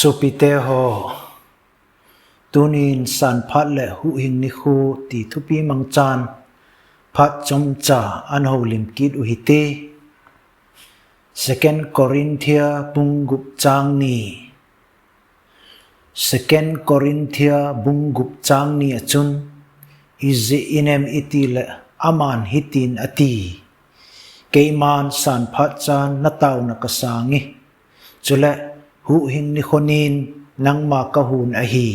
supite ho tunin san phat le hu hing ni khu ti thupi mangchan phat chom cha an ho lim kit u hite second Corinthian bungup chang ni second Corinthian bungup chang ni achun izi inem itile aman hitin ati keiman san phat chan nataw na kasangi chule hu hing ni khonin nangma kahun ahi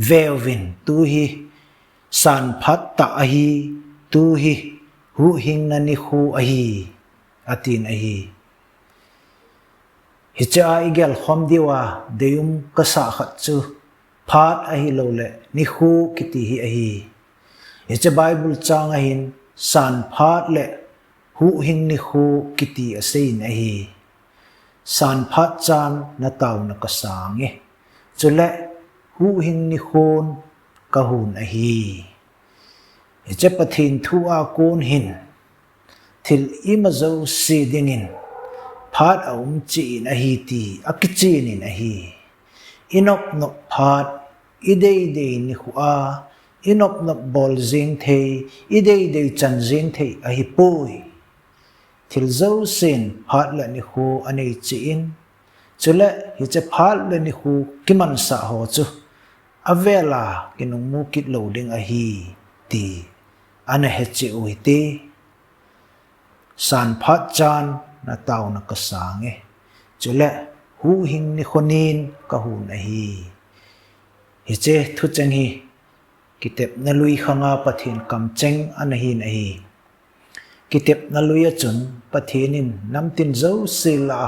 velvin tu hi san phat ta ahi tu hi hu hing na ni khu ahi atin ahi hicha igel khom diwa deum kasa khat chu phat ahi lo le ni khu kiti hi ahi hicha bible chang ahin san phat le hu hing ni khu kiti asein ahi san phat chan na taw na kasangi chule hu hing ni khon kahun ahi hicha pathin thu a kon hin thil imazo si dingin phat chi in ahi ti akichin in ahi inok nok phat idei dei ni khu a inok nok bol jing thei idei dei chan jing thei ahi poi thil zo sin phat la ni khu anei chi in chule hi che phat la ni khu kiman sa ho chu avela kinung mu kit lo ding ahi ti ana he chi u ti san phat chan na taw na kasange chule hu hing ni khonin kahun ahi hi che thu chang hi kitep na lui khanga pathin kam cheng anahin ahi kitep na lui achun pathinin namtin zo sila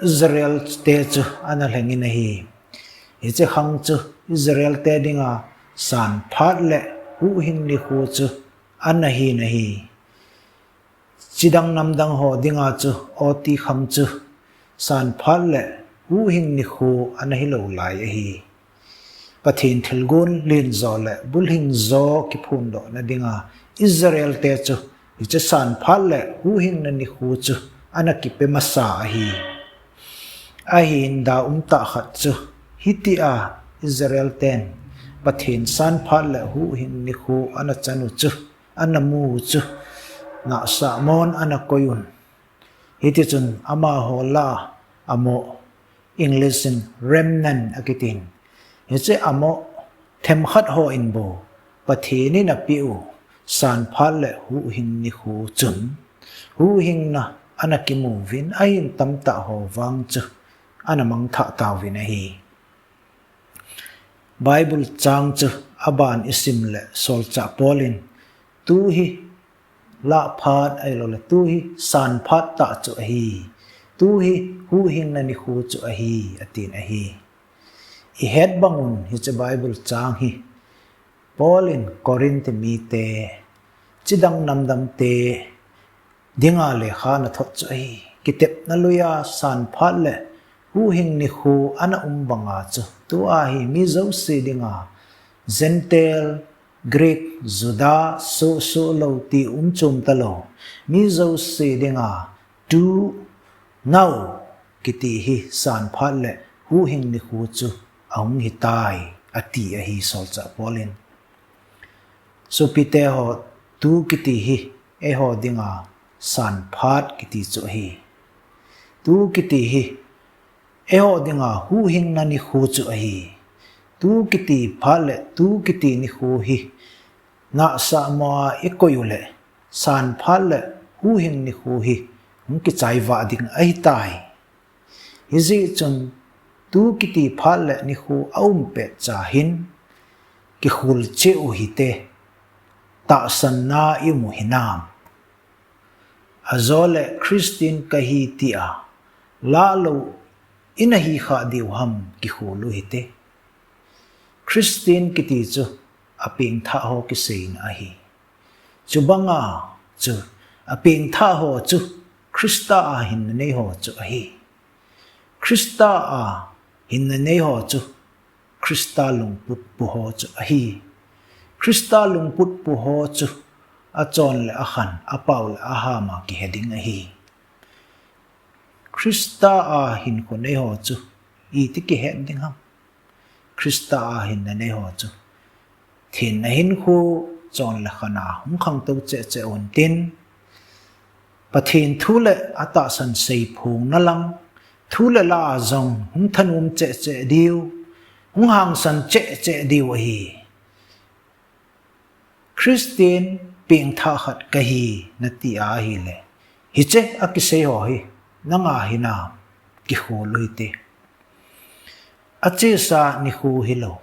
Israel te chu analhengin ahi hi che khang chu Israel te dinga san phat le hu hing ni khu chu anahin ahi chidang namdang ho dinga chu oti kham chu san phat le hu hing ni khu anahi lo lai ahi pathin thilgun lin zo le bulhing zo ki phun do na dinga Israel te chu hicha san phat le hu hing na ni khu chu anaki pe masa ahi ahin da ta khat chu hiti a Israel ten pathin san phat le hu hing ni khu ana chanu chu anamu chu na sa mon anakoyun hiti chun ama hola amo English in remnant akitin hiche amo them khat ho in bo pathini na piu san phat le hu hing ni khu chun hu hing na anakimu vin ain tamta ho wang chu anamang tha taw vin hi bible chang chu aban isim le sol cha polin tu hi la phat ai lo le tu hi san phat ta chu hi tu hi hu hing na ni khu chu hi atin hi I het bangun hi che bible chang hi polin Corinth mi te chidang namdam te dinga le kha na thot chu hi kitep na luya san phat le hu hing ni khu ana banga chu tu a hi mi zo se dinga Gentile Greek Juda so lo ti chum ta lo mi zo se dinga tu now kiti hi san phat le hu hing ni khu chu aung hi tai ati a hi sol cha polin so pite ho tu kiti hi e ho dinga san phat kiti chu hi tu kiti hi e ho dinga hu hing na ni khu chu hi tu kiti phale tu kiti ni khu hi na sa ma ikoyule san phale hu hing ni khu hi ki chai wa ding ai tai hizi chun tu kiti phale ni khu aum pe cha hin ki khul che u hi te ta san na i mu hinam azole Christian kahi tia la lo inahi kha diu ham ki khulu hi te Christian kiti chu aping tha ho ki sein ahi chubanga chu aping tha ho chu Krista a hin nei ho chu ahi Krista a hin nei ho chu Krista lungput pu ho chu ahi Krista lungput pu ho chu a chon le a khan a paul a ha ma ki heading ahi Krista a hin ko nei ho chu i ti ki hen ding ham Krista hin na nei ho chu thin na hin khu chon la khana hum khang to che on tin pathin thu le ata san sei phung na lang thu le la zong hum thanum che diu hum hang san che diu hi Christian ping tha khat ka hi na ti a hi le hi che akise ho hi nanga hi na ki khu lui te ache sa ni khu hi lo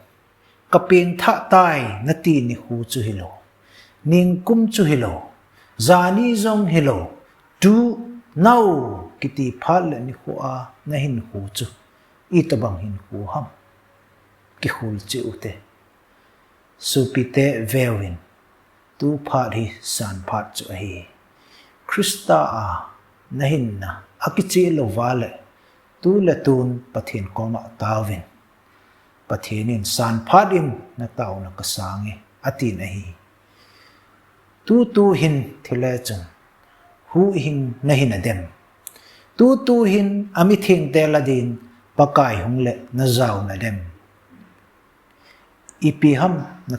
ka ping tha tai na ti ni khu chu hi lo ning kum chu hi lo zani zong hi lo tu nau kiti phal ni khu a na hin khu chu i tabang hin khu ham ki khul chi ute supite vewin tu phat hi san phat chu hi Krista a na hin na akichi lo wale tu le tun pathin koma tawin pathinin san phadim na taw na kasange ati na hi tu hin thile chung hu hin na hin adem tu hin ami thing teladin pakai hungle na zaw na dem ipi ham na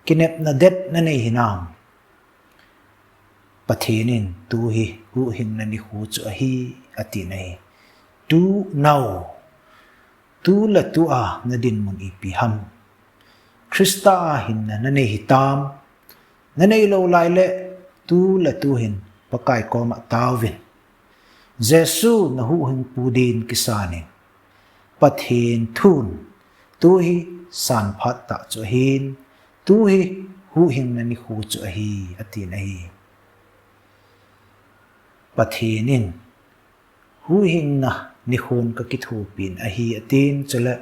kinep na det na nei hinam pathinin tu hi hu hin na ni hu chu hi ati nei tu nau tu la tu a na din mun ipi ham Krista hin na nei hitam na nei lo lai le tu la tu hin pakai ko ma tawin Jesu na hu hin pudin kisani pathin thun tu hi san phat ta chu hin tu hi hu hin na ni hu chu hi ati nei pathinin hu hin na ni hun ka ki thu pin a hi atin chula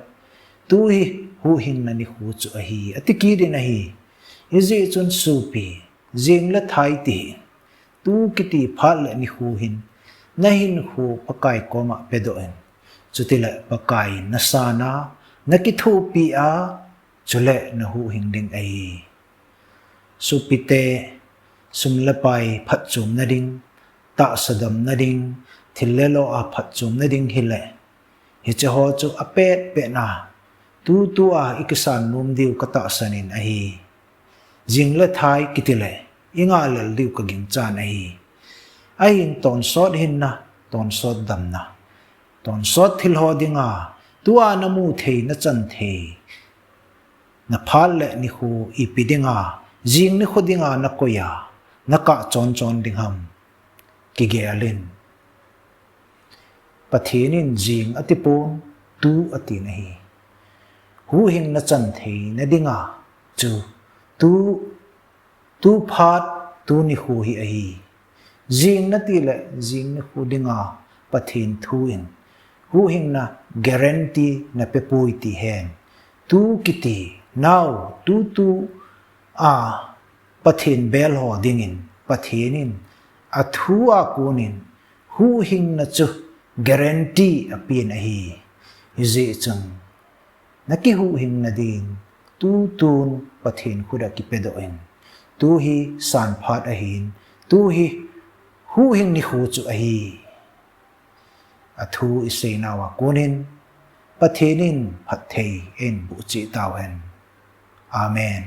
tu hi hu hin na ni hu chu a hi ati ki din a hi izi chun supi jing la thai ti tu ki ti phal ni hu hin na hin hu pakai koma pedoen chutila pakai na sana na ki thu pi a chule na hu hin ding ai supite sumlapai phat chum na ding ta sadam na ding thillelo a phat chum na ding hile hi che ho chu apet pe na tu a ikisan num diu ka ta sanin a hi jingla thai kitile inga lel diu ka ging chan a hi ai in ton sot hin na ton sot dam na ton sot thil ho dinga tua na mu thei na chan thei na phal le ni hu ipidinga jing ni khodinga na koya na ka chon ding ham ki ge alin pathinin jing atipon tu ati nahi hu hin na chan thei na dinga chu tu phat tu ni hu hi a hi jing na ti le jing ni hu dinga pathin thu in hu hin na guarantee na pe pui ti hen tu kiti now tu a pathin bel ho dingin pathinin athu a kunin hu hin na chu guarantee apin a hi izi chung naki hu hin na din tu tun pathin khuda ki pedoin tu hi san phat a hin tu hi hu hin ni hu chu a hi athu isena wa kunin pathinin phathei en bu chi tawen amen